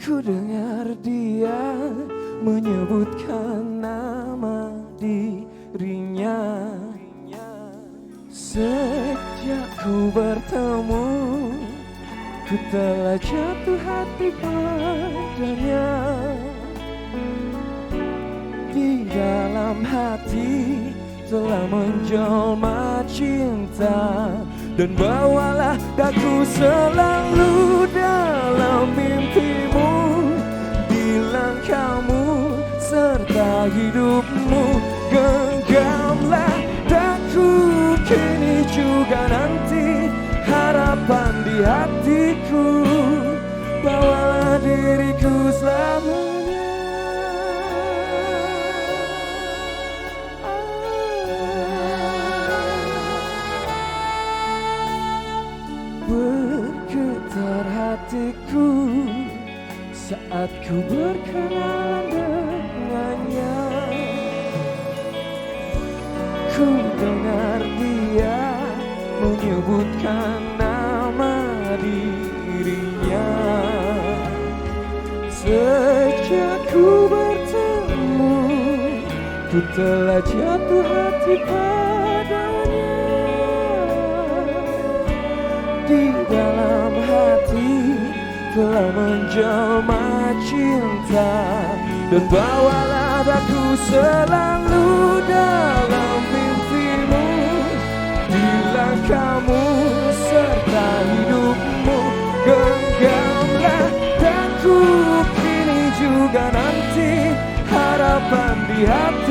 Ku dengar dia menyebutkan nama dirinya. Sejak ku bertemu, ku telah jatuh hati padanya. Di dalam hati telah menjelma cinta, dan bawalah daku selalu dalam mimpimu. Di langkahmu serta hidupmu, genggamlah daku kini juga nanti. Harapan di hatiku, bawalah diriku selamanya. Bergetar hatiku saat ku berkenalan dengannya. Ku dengar dia menyebutkan nama dirinya. Sejak ku bertemu, ku telah jatuh hati padanya. Di dalam hati telah menjelma cinta, dan bawalah aku selalu dalam mimpimu. Di langkahmu serta hidupmu, genggamlah daku kini juga nanti. Harapan di hati